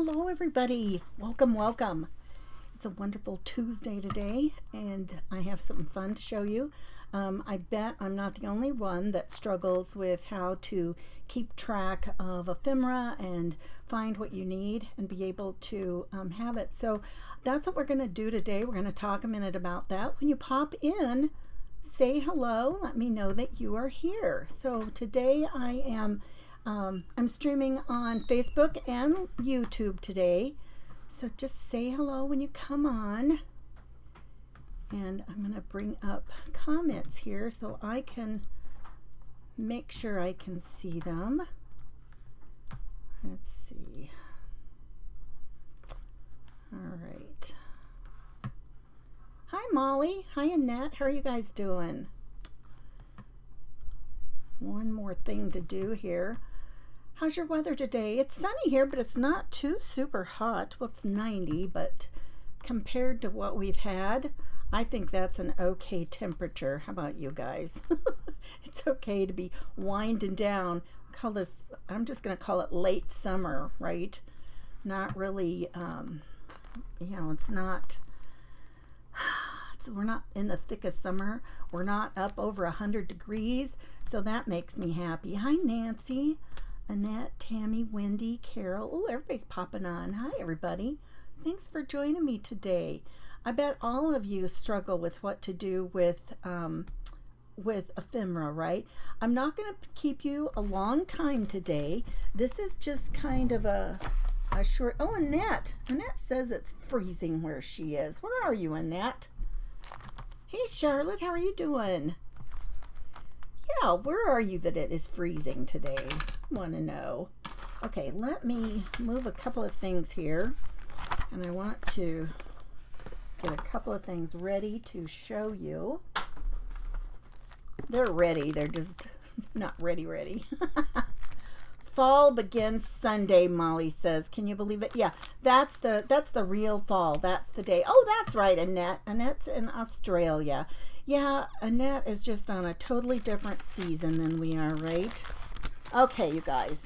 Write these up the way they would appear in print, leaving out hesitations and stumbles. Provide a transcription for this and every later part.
Hello everybody. Welcome, welcome. It's a wonderful Tuesday today and I have something fun to show you. I bet I'm not the only one that struggles with how to keep track of ephemera and find what you need and be able to have it. So that's what we're going to do today. We're going to talk a minute about that. When you pop in, say hello. Let me know that you are here. So today I'm streaming on Facebook and YouTube today. So just say hello when you come on. And I'm going to bring up comments here so I can make sure I can see them. Let's see. All right. Hi, Molly. Hi, Annette. How are you guys doing? One more thing to do here. How's your weather today? It's sunny here, but it's not too super hot. Well, it's 90, but compared to what we've had, I think that's an okay temperature. How about you guys? It's okay to be winding down. Call this, I'm just going to call it late summer, right? Not really, it's not, we're not in the thick of summer. We're not up over 100 degrees, so that makes me happy. Hi, Nancy, Annette, Tammy, Wendy, Carol. Oh, everybody's popping on. Hi, everybody. Thanks for joining me today. I bet all of you struggle with what to do with ephemera, right? I'm not going to keep you a long time today. This is just kind of a short. Oh, Annette. Annette says it's freezing where she is. Where are you, Annette? Hey, Charlotte. How are you doing? Yeah, where are you that it is freezing today? Want to know. Okay, let me move a couple of things here. And I want to get a couple of things ready to show you. They're ready. They're just not ready. Fall begins Sunday, Molly says. Can you believe it? Yeah, that's the real fall. That's the day. Oh, that's right, Annette. Annette's in Australia. Yeah, Annette is just on a totally different season than we are, right? Okay, you guys.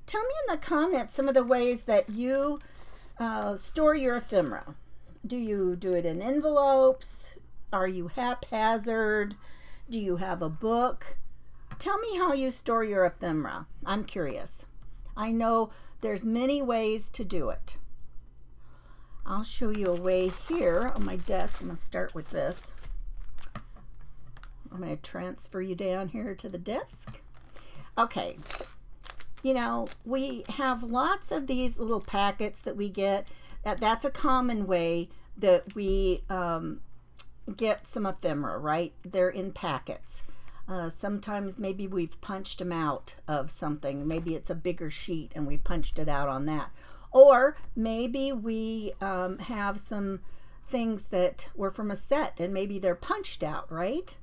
Tell me in the comments some of the ways that you store your ephemera. Do you do it in envelopes? Are you haphazard? Do you have a book? Tell me how you store your ephemera. I'm curious. I know there's many ways to do it. I'll show you a way here on my desk. I'm going to start with this. I'm going to transfer you down here to the desk. Okay. You know, we have lots of these little packets that we get. That's a common way that we get some ephemera, right? They're in packets. Sometimes maybe we've punched them out of something. Maybe it's a bigger sheet and we punched it out on that. Or maybe we have some things that were from a set and maybe they're punched out, right?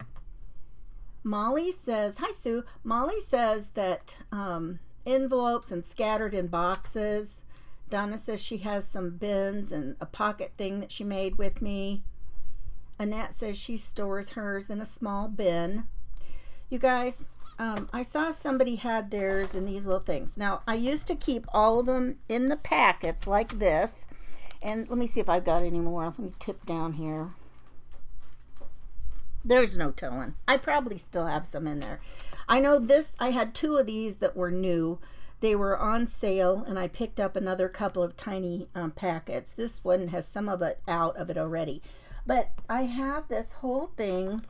Molly says, hi Sue, Molly says that envelopes and scattered in boxes. Donna says she has some bins and a pocket thing that she made with me. Annette says she stores hers in a small bin. You guys, I saw somebody had theirs in these little things. Now, I used to keep all of them in the packets like this. And let me see if I've got any more. Let me tip down here. There's no telling. I probably still have some in there. I know this, I had two of these that were new. They were on sale and I picked up another couple of tiny packets. This one has some of it out of it already. But I have this whole thing.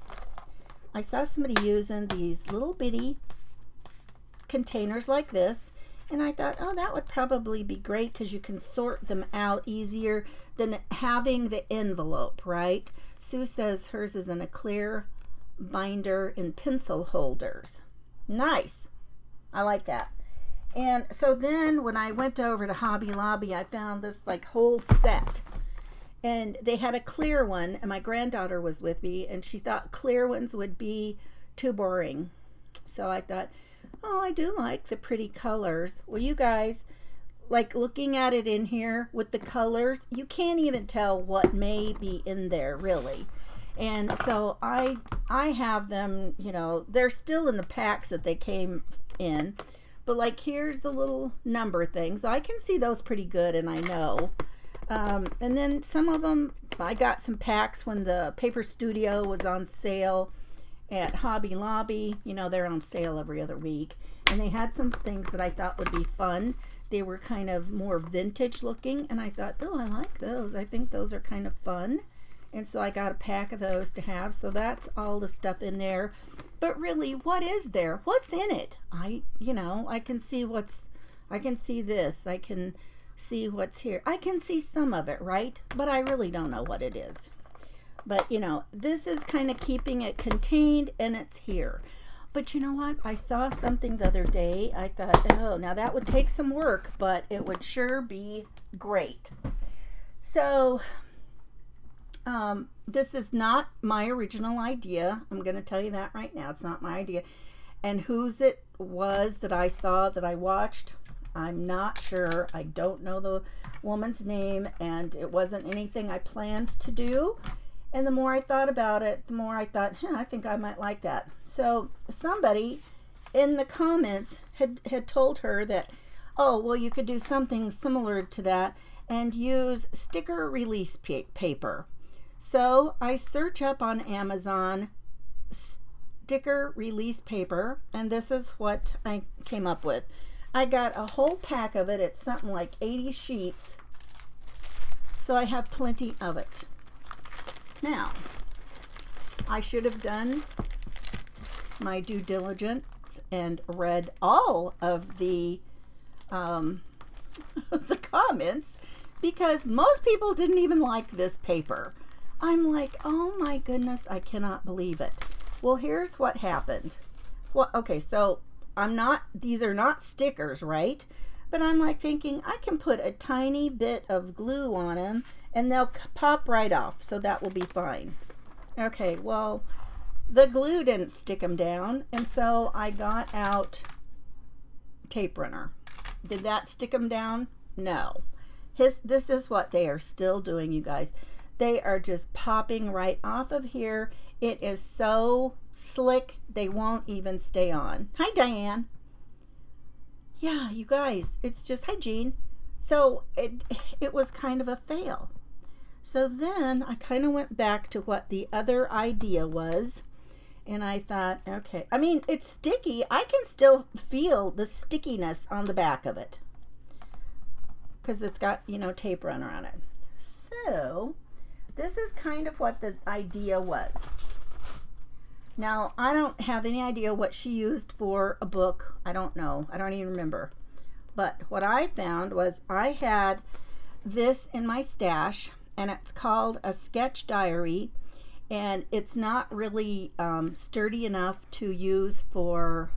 I saw somebody using these little bitty containers like this. And I thought, oh, that would probably be great because you can sort them out easier than having the envelope, right? Sue says hers is in a clear binder and pencil holders. Nice. I like that. And so then when I went over to Hobby Lobby, I found this like whole set. And they had a clear one, and my granddaughter was with me, and she thought clear ones would be too boring. So I thought, oh, I do like the pretty colors. Well, you guys, like looking at it in here with the colors, you can't even tell what may be in there, really. And so I have them, you know, they're still in the packs that they came in, But like here's the little number thing. So I can see those pretty good, and I know. And then some of them, I got some packs when the Paper Studio was on sale at Hobby Lobby. You know, they're on sale every other week. And they had some things that I thought would be fun. They were kind of more vintage looking, and I thought, oh, I like those. I think those are kind of fun. And so I got a pack of those to have. So that's all the stuff in there. But really, what is there? What's in it? I can see I can see this. I can see what's here. I can see some of it, right? But I really don't know what it is. But, this is kind of keeping it contained, and it's here. But you know what? I saw something the other day. I thought, oh, now that would take some work, but it would sure be great. So, this is not my original idea. I'm going to tell you that right now. It's not my idea. And whose it was that I saw, that I watched, I'm not sure. I don't know the woman's name, and it wasn't anything I planned to do. And the more I thought about it, the more I thought, I think I might like that. So somebody in the comments had told her that, oh, well, you could do something similar to that and use sticker release paper. So I search up on Amazon sticker release paper, and this is what I came up with. I got a whole pack of it. It's something like 80 sheets. So I have plenty of it. Now, I should have done my due diligence and read all of the the comments, because most people didn't even like this paper. I'm like, oh my goodness, I cannot believe it. Well, here's what happened. Well, okay, so these are not stickers, right? But I'm like thinking I can put a tiny bit of glue on them and they'll pop right off, so that will be fine. Okay, well, the glue didn't stick them down, and so I got out tape runner. Did that stick them down? No. This is what they are still doing, you guys. They are just popping right off of here. It is so slick, they won't even stay on. Hi, Diane. Yeah, you guys, it's just, hi, Jean. So it was kind of a fail. So then I kind of went back to what the other idea was, and I thought, okay, I mean, it's sticky. I can still feel the stickiness on the back of it because it's got, tape runner on it. So this is kind of what the idea was. Now, I don't have any idea what she used for a book. I don't know. I don't even remember. But what I found was I had this in my stash, and it's called a sketch diary, and it's not really sturdy enough to use for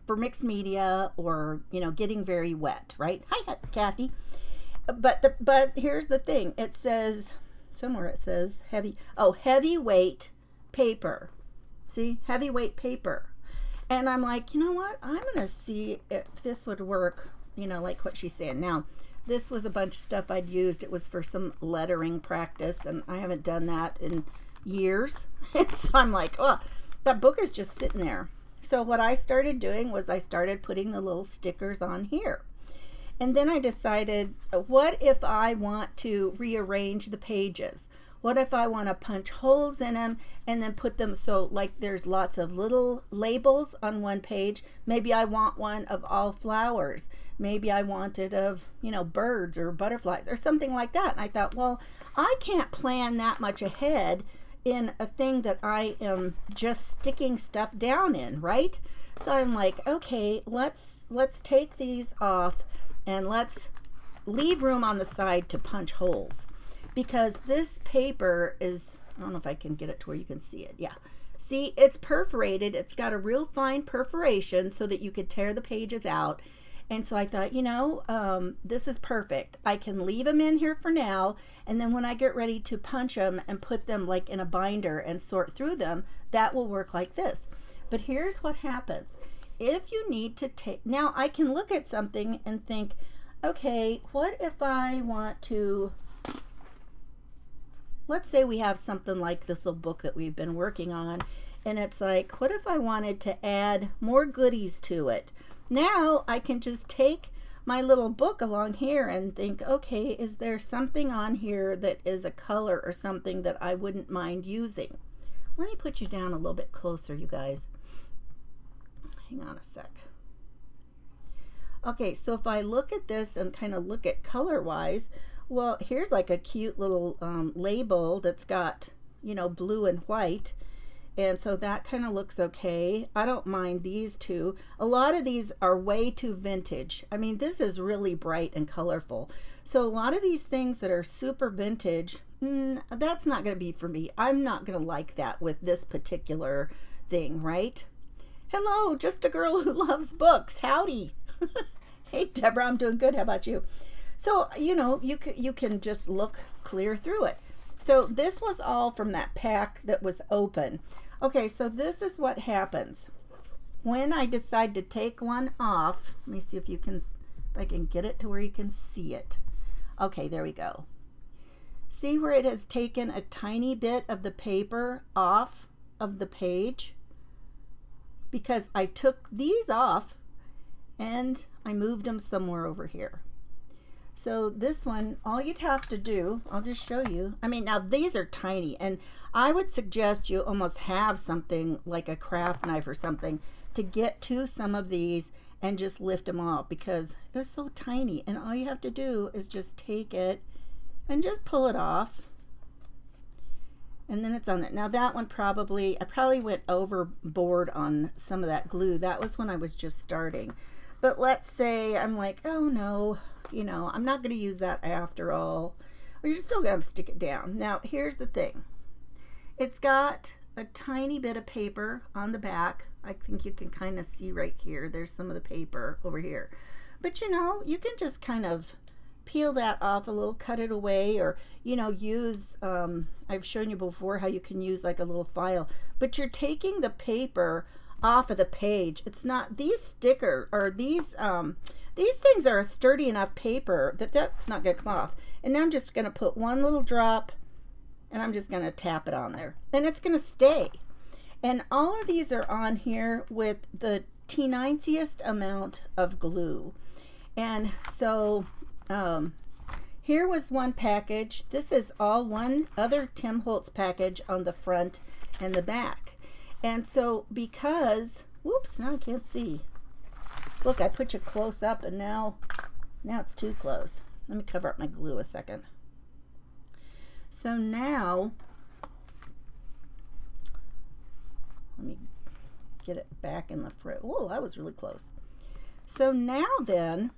mixed media or getting very wet, right? Hi, Kathy. But here's the thing. It says somewhere, it says heavyweight paper. See, heavyweight paper. And I'm like, you know what? I'm gonna see if this would work. Like what she's saying. Now, this was a bunch of stuff I'd used. It was for some lettering practice, and I haven't done that in years. And so I'm like, oh, that book is just sitting there. So what I started doing was I started putting the little stickers on here. And then I decided, what if I want to rearrange the pages? What if I want to punch holes in them and then put them so like there's lots of little labels on one page? Maybe I want one of all flowers. Maybe I want it of, birds or butterflies or something like that. And I thought, well, I can't plan that much ahead in a thing that I am just sticking stuff down in, right? So I'm like, okay, let's take these off and let's leave room on the side to punch holes. Because this paper is, I don't know if I can get it to where you can see it. Yeah. See, it's perforated. It's got a real fine perforation so that you could tear the pages out. And so I thought, this is perfect. I can leave them in here for now. And then when I get ready to punch them and put them like in a binder and sort through them, that will work like this. But here's what happens. If you need to take, now I can look at something and think, okay, what if I want to, let's say we have something like this little book that we've been working on, and it's like, what if I wanted to add more goodies to it? Now I can just take my little book along here and think, okay, is there something on here that is a color or something that I wouldn't mind using? Let me put you down a little bit closer, you guys. Hang on a sec. Okay, so if I look at this and kind of look at color-wise, well, here's like a cute little label that's got, you know, blue and white. And so that kind of looks okay. I don't mind these two. A lot of these are way too vintage. I mean, this is really bright and colorful. So a lot of these things that are super vintage, that's not going to be for me. I'm not going to like that with this particular thing, right? Hello, just a girl who loves books. Howdy. Hey, Deborah, I'm doing good. How about you? So, you know, you can just look clear through it. So this was all from that pack that was open. Okay, so this is what happens when I decide to take one off. Let me see if I can get it to where you can see it. Okay, there we go. See where it has taken a tiny bit of the paper off of the page? Because I took these off and I moved them somewhere over here. So this one, all you'd have to do, I'll just show you. I mean, now these are tiny, and I would suggest you almost have something like a craft knife or something to get to some of these and just lift them off, because it's so tiny. And all you have to do is just take it and just pull it off. And then it's on there. Now that one I probably went overboard on some of that glue. That was when I was just starting. But let's say I'm like, oh no, you know, I'm not going to use that after all. Or you're still going to stick it down. Now, here's the thing. It's got a tiny bit of paper on the back. I think you can kind of see right here. There's some of the paper over here. But, you know, you can just kind of peel that off a little, cut it away, or, you know, use, I've shown you before how you can use like a little file. But you're taking the paper off of the page. It's not, these sticker or these things are a sturdy enough paper that's not going to come off. And now I'm just going to put one little drop and I'm just going to tap it on there and it's going to stay. And all of these are on here with the teeniest amount of glue. And so here was one package. This is all one other Tim Holtz package on the front and the back. And so because, whoops, now I can't see. Look, I put you close up and now it's too close. Let me cover up my glue a second. So now, let me get it back in the front. Oh, that was really close. So now then,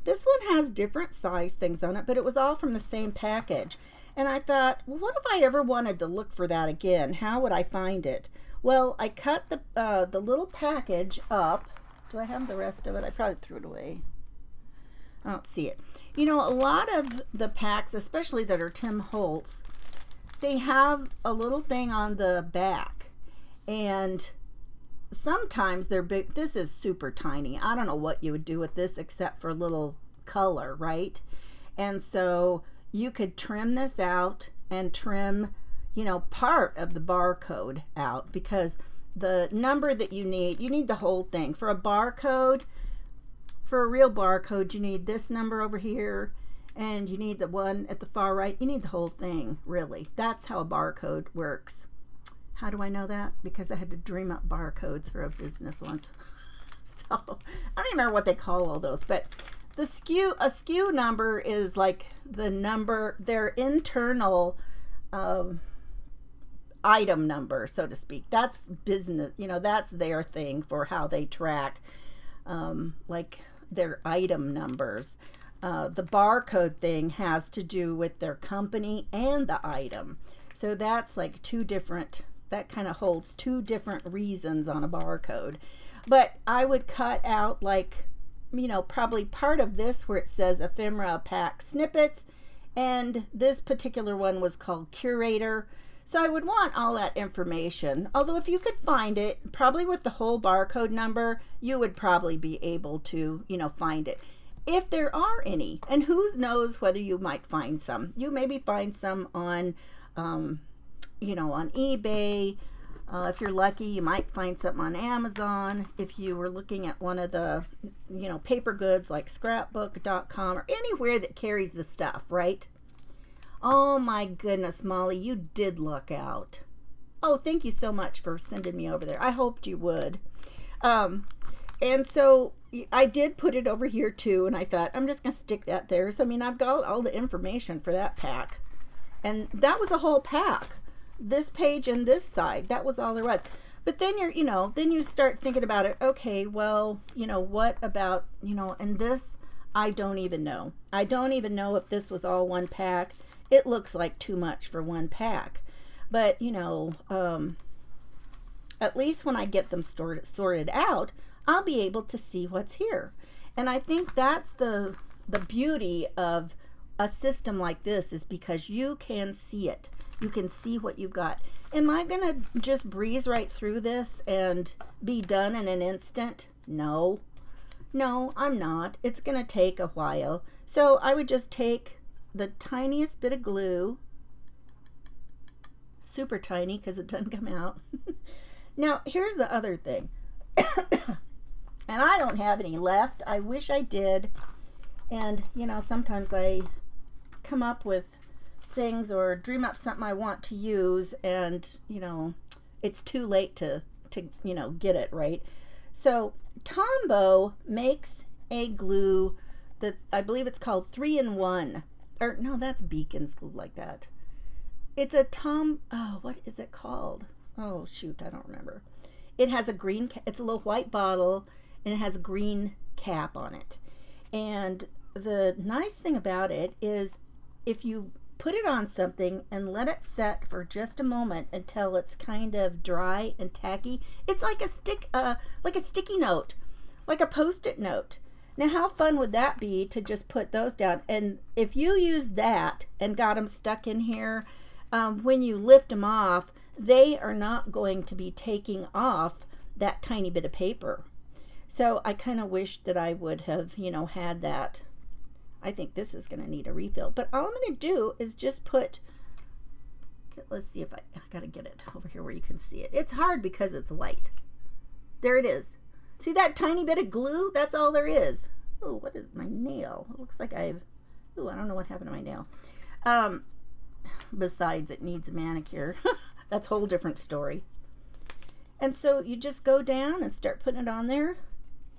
this one has different size things on it, but it was all from the same package. And I thought, well, what if I ever wanted to look for that again? How would I find it? Well, I cut the little package up. Do I have the rest of it? I probably threw it away. I don't see it. You know, a lot of the packs, especially that are Tim Holtz, they have a little thing on the back. And sometimes they're big. This is super tiny. I don't know what you would do with this except for a little color, right? And so you could trim this out and trim, you know, part of the barcode out, because the number that you need the whole thing. For a barcode, for a real barcode, you need this number over here, and you need the one at the far right. You need the whole thing, really. That's how a barcode works. How do I know that? Because I had to dream up barcodes for a business once. So I don't even remember what they call all those, but a SKU number is like the number, their internal item number, so to speak. That's business, you know, that's their thing for how they track like their item numbers. The barcode thing has to do with their company and the item. So that's like two different, that kind of holds two different reasons on a barcode. But I would cut out, like, you know, probably part of this where it says Ephemera pack snippets, and this particular one was called Curator. So I would want all that information. Although if you could find it, probably with the whole barcode number, you would probably be able to, you know, find it. If there are any, and who knows whether you might find some. You maybe find some on, you know, on eBay. If you're lucky, you might find something on Amazon. If you were looking at one of the, paper goods like scrapbook.com or anywhere that carries the stuff, right? Oh my goodness, Molly, you did luck out. Oh, thank you so much for sending me over there. I hoped you would. And so I did put it over here too, and I thought I'm just going to stick that there. So, I've got all the information for that pack. And that was a whole pack. This page and this side, that was all there was. But then then you start thinking about it. Okay, well, what about, and this, I don't even know. I don't even know if this was all one pack. It looks like too much for one pack. But, at least when I get them sorted out, I'll be able to see what's here. And I think that's the beauty of a system like this, is because you can see it. You can see what you've got. Am I going to just breeze right through this and be done in an instant? No, I'm not. It's going to take a while. So I would just take the tiniest bit of glue, super tiny because it doesn't come out. Now, here's the other thing. And I don't have any left. I wish I did. And, sometimes I come up with things or dream up something I want to use, and, it's too late to get it, right? So, Tombow makes a glue that I believe it's called 3-in-1. Or, no, that's Beacon's glue like that. It's a what is it called? Oh, shoot, I don't remember. It has a green, it's a little white bottle, and it has a green cap on it. And the nice thing about it is if you put it on something and let it set for just a moment until it's kind of dry and tacky, it's like a sticky note, like a Post-it note. Now, how fun would that be to just put those down? And if you use that and got them stuck in here, when you lift them off, they are not going to be taking off that tiny bit of paper. So I kind of wish that I would have, had that. I think this is going to need a refill. But all I'm going to do is just put, let's see if I got to get it over here where you can see it. It's hard because it's white. There it is. See that tiny bit of glue? That's all there is. Oh, what is my nail? It looks like I don't know what happened to my nail. Besides, it needs a manicure. That's a whole different story. And so you just go down and start putting it on there.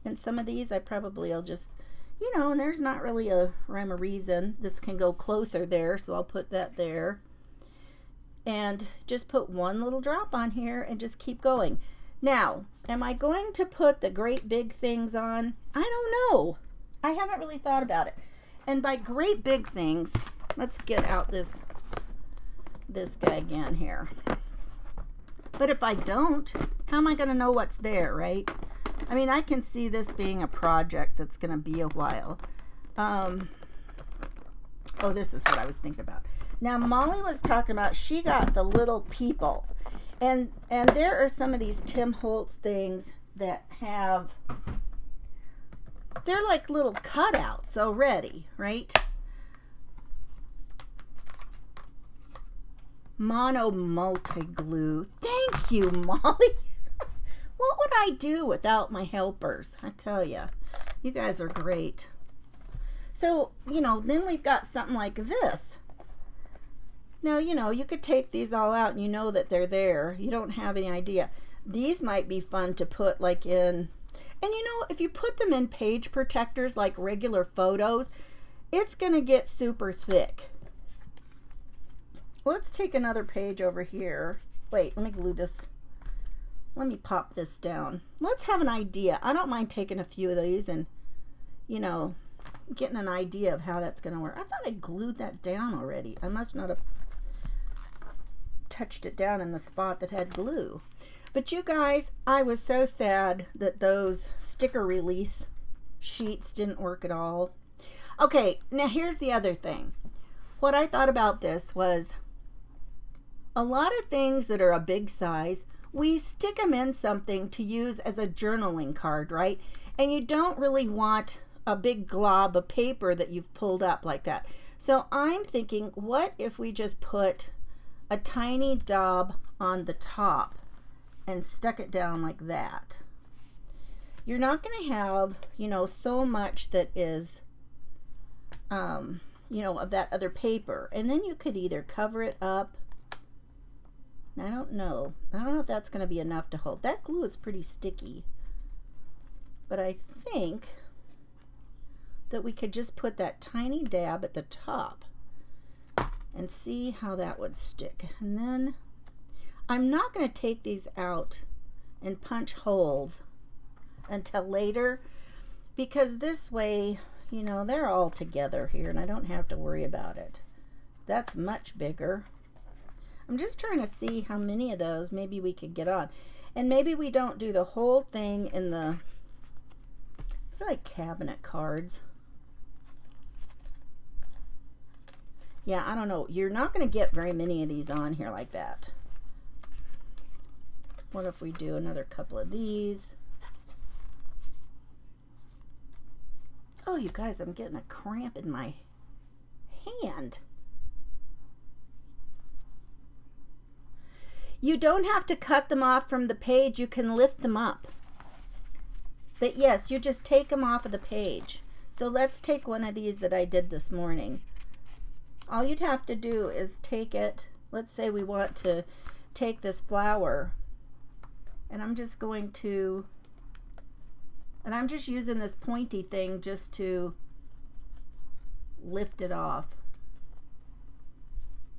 And some of these I'll just, and there's not really a rhyme or reason. This can go closer there, so I'll put that there. And just put one little drop on here and just keep going. Now, am I going to put the great big things on? I don't know. I haven't really thought about it. And by great big things, let's get out this guy again here. But if I don't, how am I going to know what's there, right? I can see this being a project that's going to be a while. Oh, this is what I was thinking about. Now, Molly was talking about she got the little people. And there are some of these Tim Holtz things that have, they're like little cutouts already, right? Mono multi-glue. Thank you, Molly. What would I do without my helpers? I tell you, you guys are great. So, then we've got something like this. Now, you could take these all out and you know that they're there. You don't have any idea. These might be fun to put like in, and if you put them in page protectors like regular photos, it's going to get super thick. Let's take another page over here. Wait, let me glue this. Let me pop this down. Let's have an idea. I don't mind taking a few of these and, getting an idea of how that's going to work. I thought I glued that down already. I must not have touched it down in the spot that had glue. But you guys, I was so sad that those sticker release sheets didn't work at all. Okay, now here's the other thing. What I thought about this was a lot of things that are a big size, we stick them in something to use as a journaling card, right? And you don't really want a big glob of paper that you've pulled up like that. So I'm thinking, what if we just put a tiny daub on the top and stuck it down like that. You're not going to have, you know, so much that is, you know, of that other paper. And then you could either cover it up. I don't know. I don't know if that's going to be enough to hold. That glue is pretty sticky. But I think that we could just put that tiny dab at the top and see how that would stick. And then I'm not going to take these out and punch holes until later, because this way, you know, they're all together here and I don't have to worry about it. That's much bigger. I'm just trying to see how many of those maybe we could get on. And maybe we don't do the whole thing in the, they're like cabinet cards. Yeah, I don't know. You're not going to get very many of these on here like that. What if we do another couple of these? Oh, you guys, I'm getting a cramp in my hand. You don't have to cut them off from the page. You can lift them up. But yes, you just take them off of the page. So let's take one of these that I did this morning. All you'd have to do is take it. Let's say we want to take this flower. And I'm just going to, and I'm just using this pointy thing just to lift it off.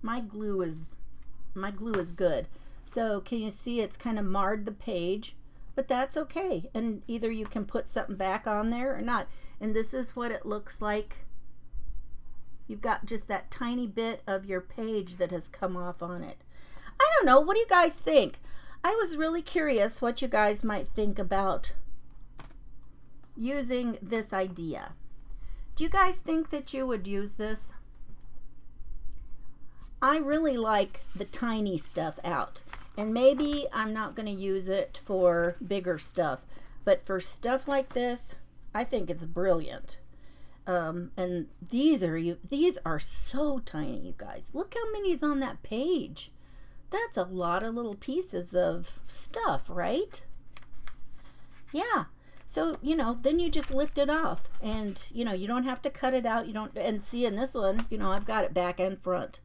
My glue is good. So can you see it's kind of marred the page, but that's okay. And either you can put something back on there or not. And this is what it looks like. You've got just that tiny bit of your page that has come off on it. I don't know. What do you guys think? I was really curious what you guys might think about using this idea. Do you guys think that you would use this? I really like the tiny stuff out. And maybe I'm not going to use it for bigger stuff. But for stuff like this, I think it's brilliant. And these are so tiny, you guys. Look how many's on that page. That's a lot of little pieces of stuff, right? Yeah. So, you know, then you just lift it off and, you know, you don't have to cut it out. You don't, and see in this one, you know, I've got it back and front,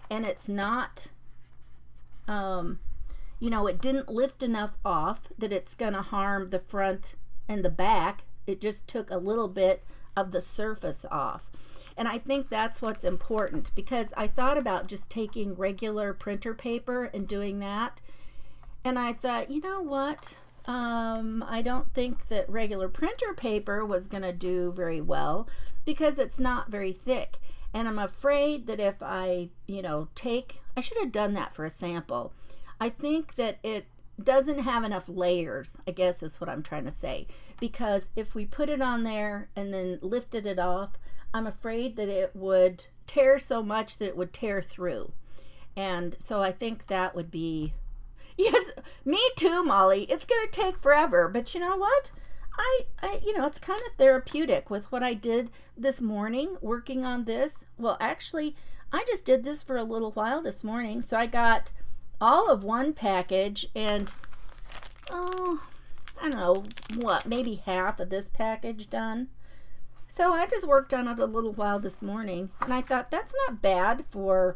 and it's not, you know, it didn't lift enough off that it's going to harm the front and the back. It just took a little bit of the surface off. And I think that's what's important, because I thought about just taking regular printer paper and doing that. And I thought, you know what? I don't think that regular printer paper was going to do very well because it's not very thick. And I'm afraid that if I, you know, I should have done that for a sample. I think that it doesn't have enough layers, I guess is what I'm trying to say. Because if we put it on there and then lifted it off, I'm afraid that it would tear so much that it would tear through. And so I think that would be, yes, me too, Molly. It's going to take forever. But you know what? I you know, it's kind of therapeutic with what I did this morning working on this. Well, actually, I just did this for a little while this morning. So I got all of one package and, oh, I don't know, what, maybe half of this package done. So I just worked on it a little while this morning, and I thought that's not bad for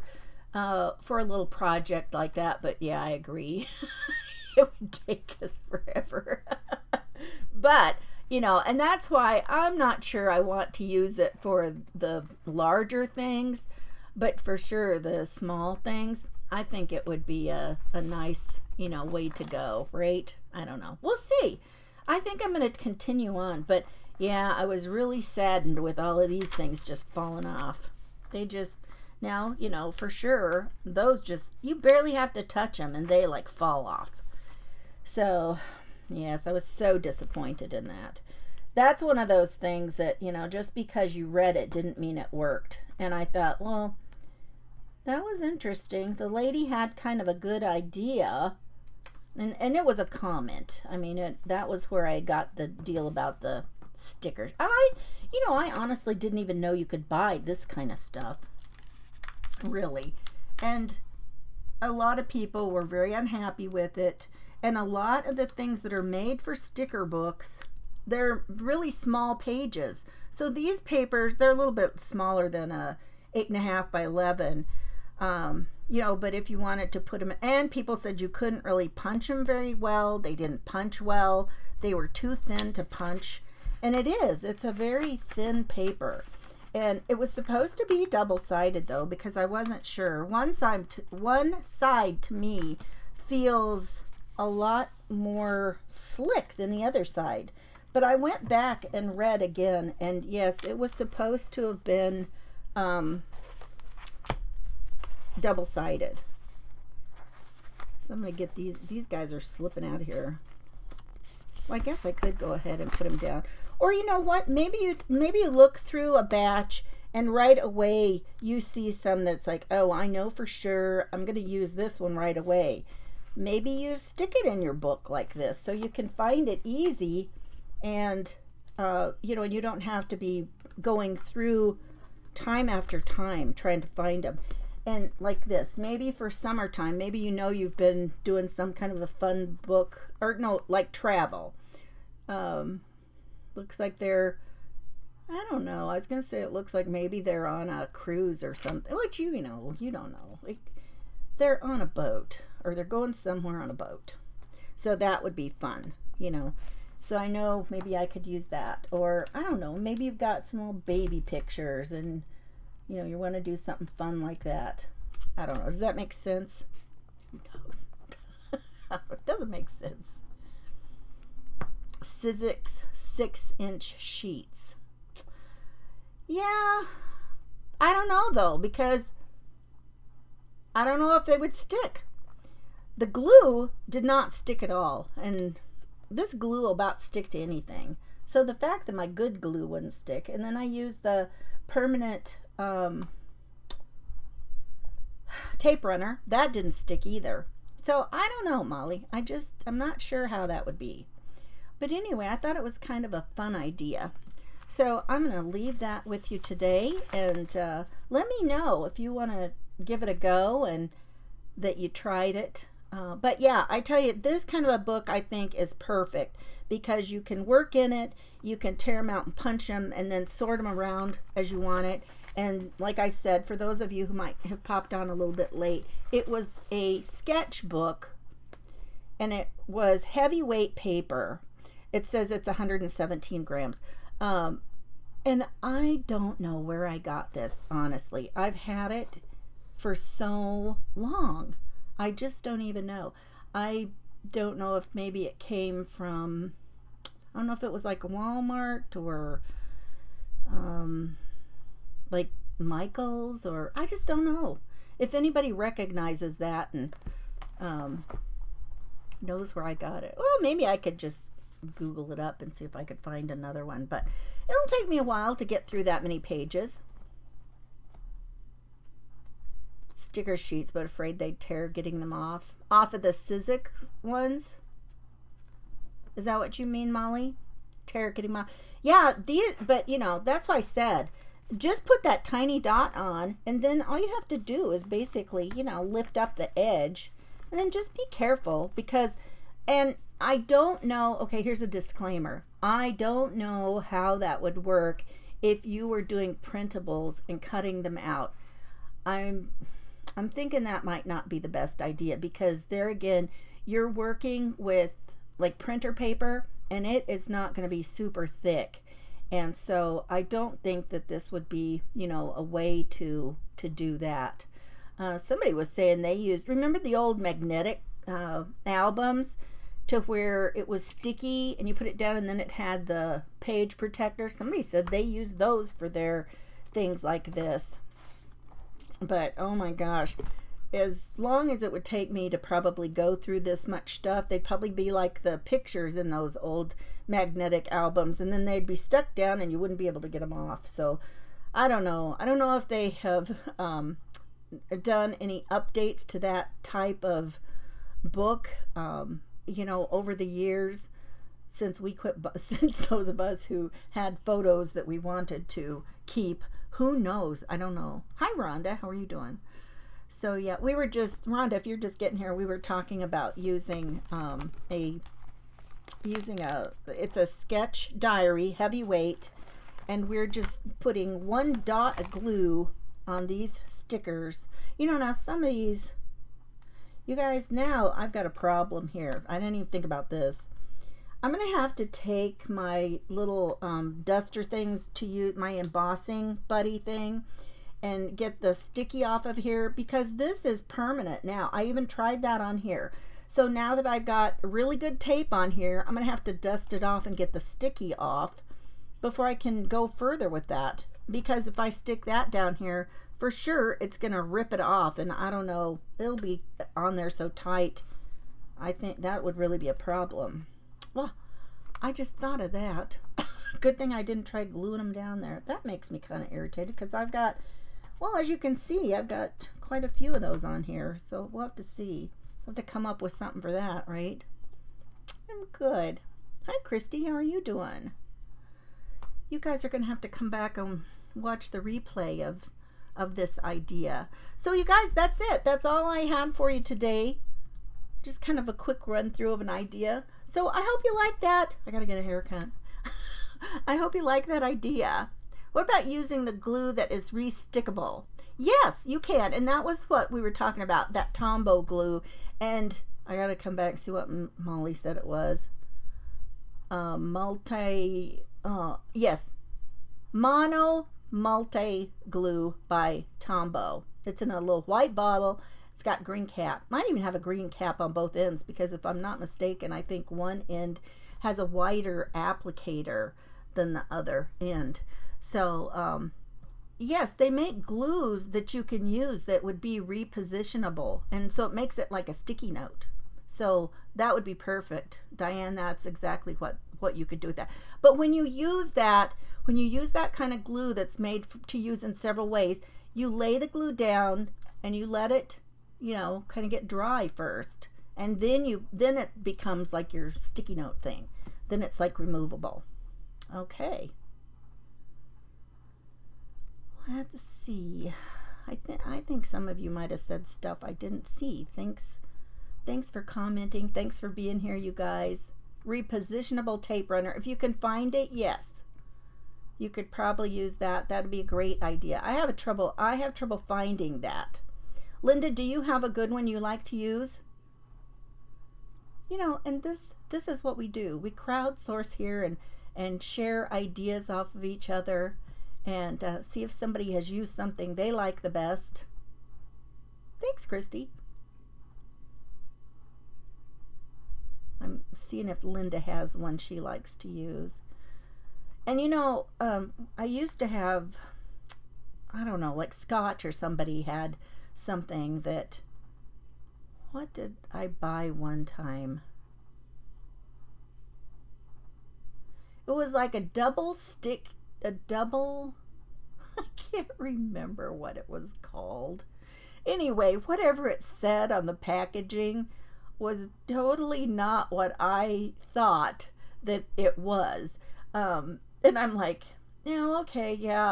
a little project like that. But yeah, I agree. It would take us forever. But, you know, and that's why I'm not sure I want to use it for the larger things, but for sure the small things, I think it would be a nice, you know, way to go, right? I don't know. We'll see. I think I'm going to continue on, but yeah, I was really saddened with all of these things just falling off. They just, now, you know, for sure, those just, you barely have to touch them and they like fall off. So, yes, I was so disappointed in that. That's one of those things that, you know, just because you read it didn't mean it worked. And I thought, well, that was interesting. The lady had kind of a good idea. And it was a comment. I mean, that was where I got the deal about the stickers. You know, I honestly didn't even know you could buy this kind of stuff. Really. And a lot of people were very unhappy with it. And a lot of the things that are made for sticker books, they're really small pages. So these papers, they're a little bit smaller than a 8.5 by 11. But if you wanted to put them, and people said you couldn't really punch them very well. They didn't punch well. They were too thin to punch. And it's a very thin paper. And it was supposed to be double-sided though, because I wasn't sure. One side to me feels a lot more slick than the other side. But I went back and read again, and yes, it was supposed to have been double-sided. So I'm going to get these guys are slipping out of here. Well, I guess I could go ahead and put them down. Or you know what? Maybe you look through a batch and right away you see some that's like, oh, I know for sure I'm going to use this one right away. Maybe you stick it in your book like this so you can find it easy, and you don't have to be going through time after time trying to find them. And like this, maybe for summertime, maybe you've been doing some kind of a fun book, or no, like travel. Looks like they're, I don't know, I was going to say it looks like maybe they're on a cruise or something, which you don't know. Like, they're on a boat, or they're going somewhere on a boat. So that would be fun, So I know maybe I could use that. Or, I don't know, maybe you've got some little baby pictures and you want to do something fun like that. I don't know. Does that make sense? Who knows? It doesn't make sense. Sizzix 6-inch sheets. Yeah. I don't know though, because I don't know if they would stick. The glue did not stick at all. And this glue will about stick to anything. So the fact that my good glue wouldn't stick, and then I used the permanent tape runner, that didn't stick either. So I don't know, Molly. I'm not sure how that would be. But anyway, I thought it was kind of a fun idea. So I'm going to leave that with you today, and let me know if you want to give it a go and that you tried it. But yeah, I tell you, this kind of a book I think is perfect because you can work in it, you can tear them out and punch them and then sort them around as you want it. And like I said, for those of you who might have popped on a little bit late, it was a sketchbook and it was heavyweight paper. It says it's 117 grams. And I don't know where I got this, honestly. I've had it for so long. I just don't even know. I don't know if maybe it came from, I don't know if it was like Walmart or like Michael's, or I just don't know. If anybody recognizes that and knows where I got it. Well, maybe I could just Google it up and see if I could find another one, but it'll take me a while to get through that many pages. Sticker sheets, but afraid they'd tear getting them off of the Sizzix ones. Is that what you mean, Molly? Tear getting them off? Yeah, but that's why I said just put that tiny dot on, and then all you have to do is basically lift up the edge, and then just be careful because, and I don't know, okay, here's a disclaimer. I don't know how that would work if you were doing printables and cutting them out. I'm thinking that might not be the best idea because there again, you're working with like printer paper and it is not going to be super thick. And so I don't think that this would be, a way to do that. Somebody was saying they used, remember the old magnetic albums to where it was sticky and you put it down and then it had the page protector? Somebody said they used those for their things like this. But oh my gosh, as long as it would take me to probably go through this much stuff, they'd probably be like the pictures in those old magnetic albums, and then they'd be stuck down and you wouldn't be able to get them off. So I don't know if they have done any updates to that type of book over the years since we quit, since those of us who had photos that we wanted to keep. Who knows? I don't know. Hi, Rhonda. How are you doing? So yeah, we were just, Rhonda, if you're just getting here, we were talking about using it's a sketch diary, heavyweight, and we're just putting one dot of glue on these stickers. You know, now some of these, you guys, now I've got a problem here. I didn't even think about this. I'm going to have to take my little duster thing to use, my embossing buddy thing, and get the sticky off of here, because this is permanent now. I even tried that on here. So now that I've got really good tape on here, I'm going to have to dust it off and get the sticky off before I can go further with that. Because if I stick that down here, for sure it's going to rip it off, and I don't know, it'll be on there so tight. I think that would really be a problem. Well, I just thought of that. Good thing I didn't try gluing them down there. That makes me kind of irritated, because I've got, well, as you can see, I've got quite a few of those on here. So we'll have to see. We'll have to come up with something for that, right? I'm good. Hi, Christy. How are you doing? You guys are going to have to come back and watch the replay of this idea. So you guys, that's it. That's all I had for you today. Just kind of a quick run through of an idea. So I hope you like that. I gotta get a haircut. I hope you like that idea. What about using the glue that is restickable? Yes, you can. And that was what we were talking about, that Tombow glue. And I gotta come back and see what Molly said it was. Yes, Mono Multi Glue by Tombow. It's in a little white bottle. It's got green cap. Might even have a green cap on both ends, because if I'm not mistaken, I think one end has a wider applicator than the other end. So yes, they make glues that you can use that would be repositionable, and so it makes it like a sticky note. So that would be perfect, Diane. That's exactly what you could do with that. But when you use that kind of glue that's made to use in several ways, you lay the glue down and you let it, you know, kind of get dry first, and then it becomes like your sticky note thing. Then it's like removable. Okay, let's see. I think some of you might have said stuff I didn't see. Thanks for commenting. Thanks for being here, you guys. Repositionable tape runner. If you can find it, yes, you could probably use that. That'd be a great idea. I have trouble finding that. Linda, do you have a good one you like to use? You know, and this is what we do. We crowdsource here and share ideas off of each other, and see if somebody has used something they like the best. Thanks, Christy. I'm seeing if Linda has one she likes to use. And you know, I used to have, I don't know, like Scotch or somebody had something that, what did I buy one time? It was like a double, I can't remember what it was called. Anyway, whatever it said on the packaging was totally not what I thought that it was. And I'm like, yeah, okay, yeah,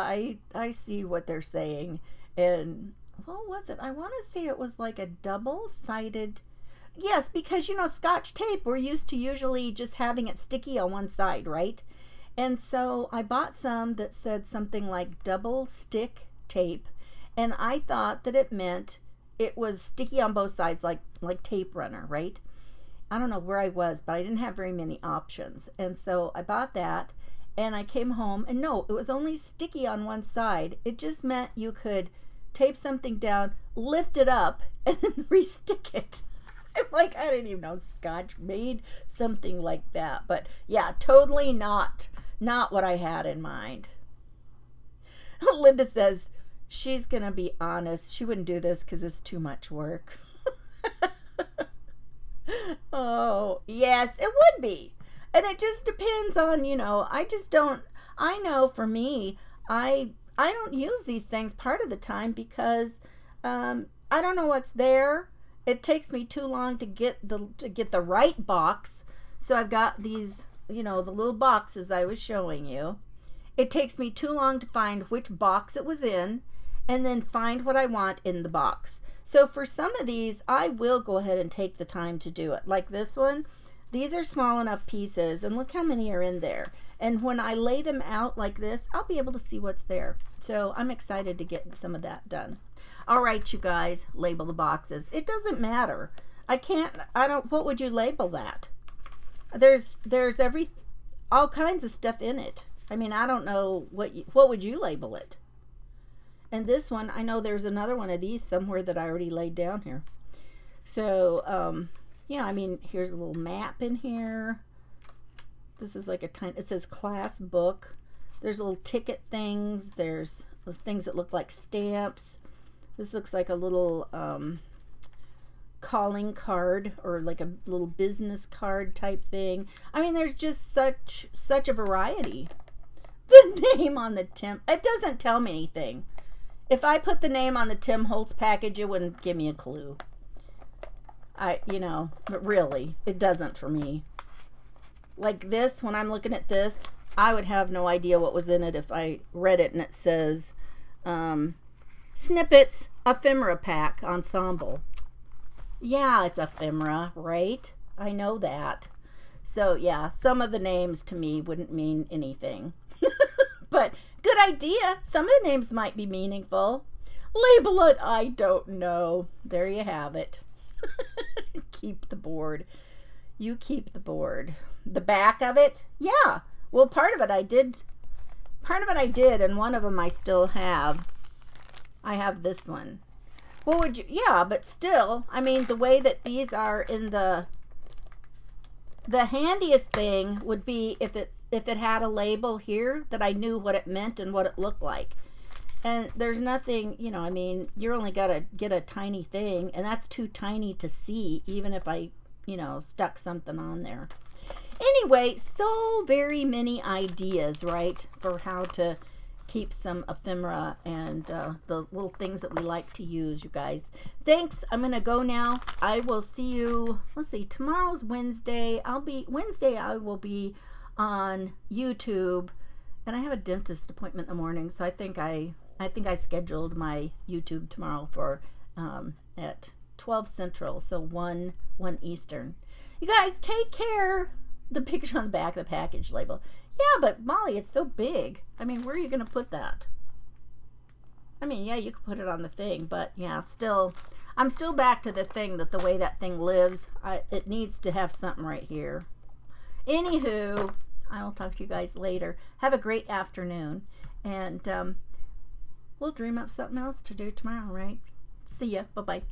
I see what they're saying. And what was it? I want to say it was like a double-sided. Yes, because you know, Scotch tape, we're used to usually just having it sticky on one side, right? And so I bought some that said something like double stick tape, and I thought that it meant it was sticky on both sides, like tape runner, right? I don't know where I was, but I didn't have very many options. And so I bought that, and I came home, and no, it was only sticky on one side. It just meant you could tape something down, lift it up, and then re-stick it. I'm like, I didn't even know Scotch made something like that. But yeah, totally not what I had in mind. Linda says she's gonna be honest. She wouldn't do this because it's too much work. Oh, yes, it would be. And it just depends on, you know, I know for me, I don't use these things part of the time because I don't know what's there. It takes me too long to get the right box. So I've got these, you know, the little boxes I was showing you. It takes me too long to find which box it was in and then find what I want in the box. So for some of these, I will go ahead and take the time to do it. Like this one, these are small enough pieces, and look how many are in there. And when I lay them out like this, I'll be able to see what's there. So I'm excited to get some of that done. All right, you guys, label the boxes. It doesn't matter. What would you label that? There's all kinds of stuff in it. I mean, I don't know what would you label it? And this one, I know there's another one of these somewhere that I already laid down here. So, yeah, I mean, here's a little map in here. This is like it says class book. There's little ticket things. There's things that look like stamps. This looks like a little calling card, or like a little business card type thing. I mean, there's just such a variety. The name on the Tim, it doesn't tell me anything. If I put the name on the Tim Holtz package, it wouldn't give me a clue. But really, it doesn't for me. Like this, when I'm looking at this, I would have no idea what was in it if I read it and it says Snippets Ephemera Pack Ensemble. Yeah, it's ephemera, right? I know that. So yeah, some of the names to me wouldn't mean anything. But good idea. Some of the names might be meaningful. Label it, I don't know. There you have it. Keep the board. You keep the board. The back of it? Yeah. Well, part of it I did, and one of them I still have. I have this one. What would you, yeah, but still, I mean, the way that these are in the handiest thing would be if it had a label here that I knew what it meant and what it looked like. And there's nothing, I mean, you're only got to get a tiny thing, and that's too tiny to see, even if I, stuck something on there. Anyway, so very many ideas, right, for how to keep some ephemera and the little things that we like to use, you guys. Thanks. I'm going to go now. I will see you, let's see, tomorrow's Wednesday. I will be on YouTube, and I have a dentist appointment in the morning, so I think I scheduled my YouTube tomorrow for at 12 Central, so 1 Eastern. You guys, take care. The picture on the back of the package label. Yeah, but Molly, it's so big. I mean, where are you going to put that? I mean, yeah, you could put it on the thing, but yeah, I'm still back to the thing that the way that thing lives, it needs to have something right here. Anywho, I will talk to you guys later. Have a great afternoon, and we'll dream up something else to do tomorrow, right? See ya. Bye-bye.